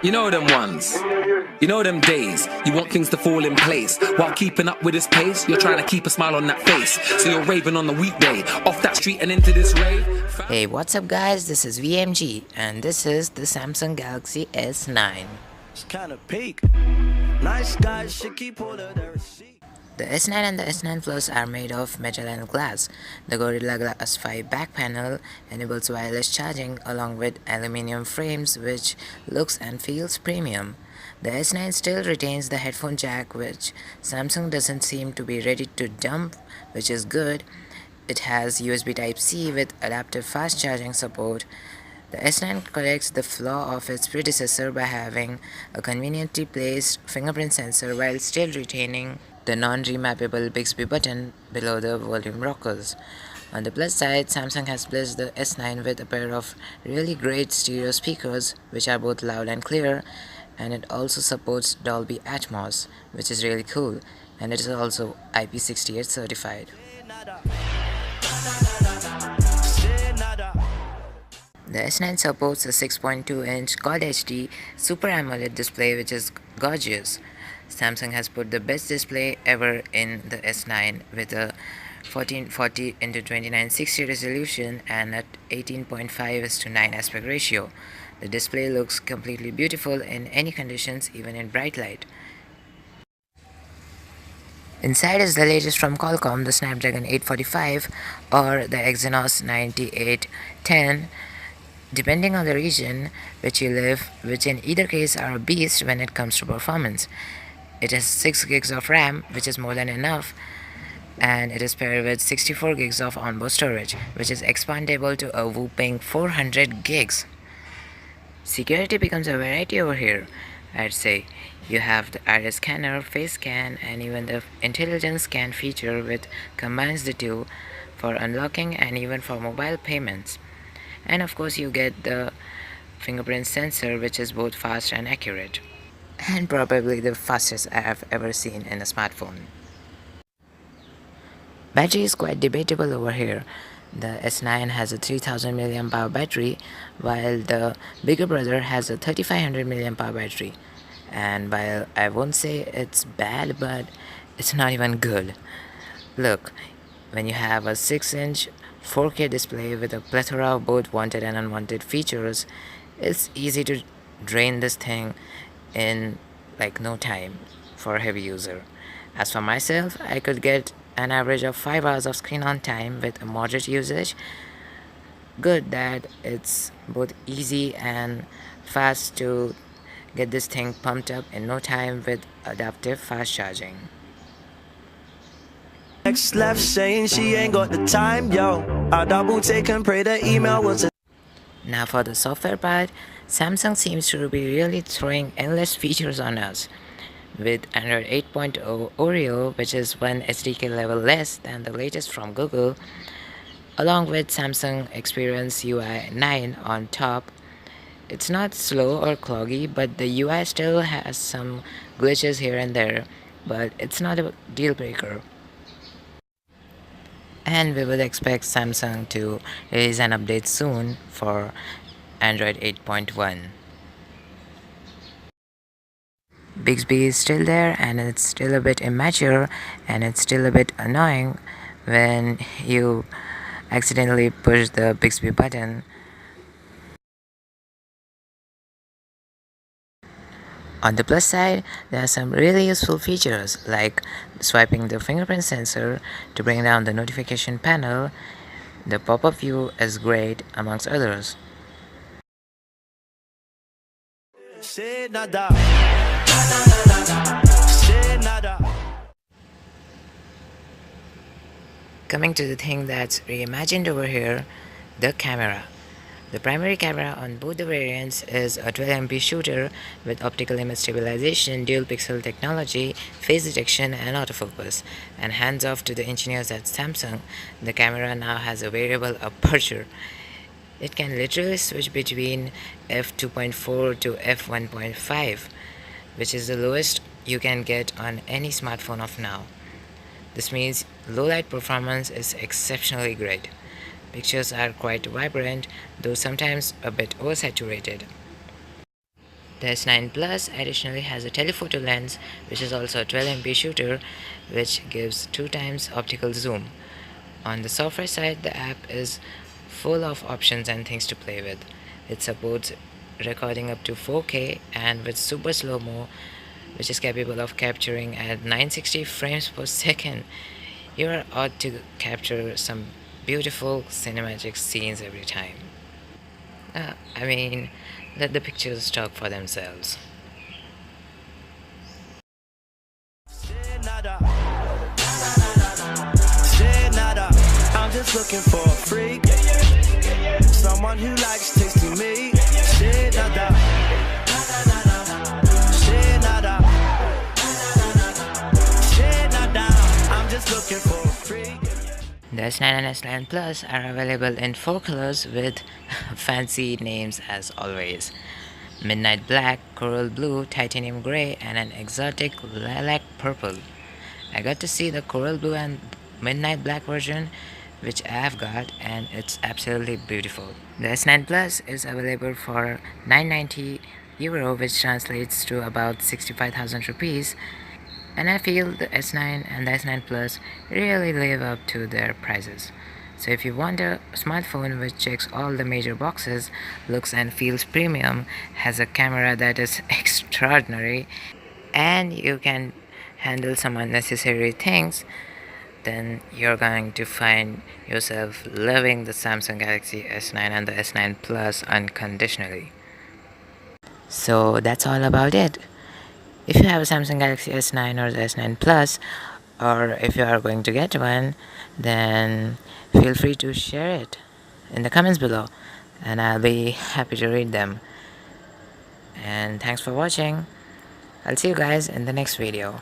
You know them ones. You know them days. You want things to fall in place. While keeping up with this pace, you're trying to keep a smile on that face. So you're raving on the weekday, off that street and into this rave. Hey, what's up guys, this is VMG and this is the Samsung Galaxy S9. It's kind of peak. Nice guys should keep hold of their receipt. The S9 and the S9 Plus are made of metal and glass. The Gorilla Glass 5 back panel enables wireless charging along with aluminum frames, which looks and feels premium. The S9 still retains the headphone jack, which Samsung doesn't seem to be ready to dump, which is good. It has USB Type-C with adaptive fast charging support. The S9 corrects the flaw of its predecessor by having a conveniently placed fingerprint sensor while still retaining the non-remappable Bixby button below the volume rockers. On the plus side, Samsung has blessed the S9 with a pair of really great stereo speakers which are both loud and clear, and it also supports Dolby Atmos, which is really cool, and it is also IP68 certified. The S9 supports a 6.2-inch Quad HD Super AMOLED display, which is gorgeous. Samsung has put the best display ever in the S9 with a 1440x2960 resolution and at 18.5:9 aspect ratio. The display looks completely beautiful in any conditions, even in bright light. Inside is the latest from Qualcomm, the Snapdragon 845 or the Exynos 9810, depending on the region which you live, which in either case are a beast when it comes to performance. It has 6 gigs of RAM, which is more than enough, and it is paired with 64 gigs of onboard storage, which is expandable to a whopping 400 gigs. Security becomes a variety over here, I'd say. You have the iris scanner, face scan, and even the intelligent scan feature, which combines the two for unlocking and even for mobile payments. And of course you get the fingerprint sensor, which is both fast and accurate, and probably the fastest I have ever seen in a smartphone. Battery is quite debatable over here. The S9 has a 3000 mAh battery, while the bigger brother has a 3500 mAh battery. And while I won't say it's bad, but it's not even good. Look, when you have a 6-inch 4K display with a plethora of both wanted and unwanted features, it's easy to drain this thing in like no time for a heavy user. As for myself, I could get an average of 5 hours of screen on time with a moderate usage. Good that it's both easy and fast to get this thing pumped up in no time with adaptive fast charging. Next left saying she ain't got the time, yo. I double take and pray the email was a. Now for the software part, Samsung seems to be really throwing endless features on us. With Android 8.0 Oreo, which is one SDK level less than the latest from Google, along with Samsung Experience UI 9 on top. It's not slow or cloggy, but the UI still has some glitches here and there, but it's not a deal breaker. And we will expect Samsung to release an update soon for Android 8.1. Bixby is still there, and it's still a bit immature, and it's still a bit annoying when you accidentally push the Bixby button. On the plus side, there are some really useful features like swiping the fingerprint sensor to bring down the notification panel. The pop-up view is great, amongst others. Say nada. Coming to the thing that's reimagined over here, the camera. The primary camera on both the variants is a 12MP shooter with optical image stabilization, dual pixel technology, face detection and autofocus. And hands off to the engineers at Samsung, the camera now has a variable aperture. It can literally switch between f2.4 to f1.5, which is the lowest you can get on any smartphone of now. This means low light performance is exceptionally great. Pictures are quite vibrant, though sometimes a bit oversaturated. The S9 Plus additionally has a telephoto lens, which is also a 12MP shooter, which gives 2 times optical zoom. On the software side, the app is full of options and things to play with. It supports recording up to 4K and with super slow-mo, which is capable of capturing at 960 frames per second. You are ought to capture some beautiful cinematic scenes every time. I mean, let the pictures talk for themselves. Say nada. Say nada. I'm just looking for a freak. Someone who likes tasting me. Say nada. Say nada. Say nada. I'm just looking for a freak. The S9 and S9 Plus are available in 4 colors with fancy names as always: Midnight Black, Coral Blue, Titanium Grey, and an exotic lilac purple. I got to see the Coral Blue and Midnight Black version, which I have got, and it's absolutely beautiful. The S9 Plus is available for 990 euro, which translates to about 65,000 rupees, and I feel the S9 and the S9 Plus really live up to their prices. So if you want a smartphone which checks all the major boxes, looks and feels premium, has a camera that is extraordinary, and you can handle some unnecessary things, then you're going to find yourself loving the Samsung Galaxy S9 and the S9 Plus unconditionally. So that's all about it. If you have a Samsung Galaxy S9 or the S9 Plus, or if you are going to get one, then feel free to share it in the comments below, and I'll be happy to read them. And thanks for watching. I'll see you guys in the next video.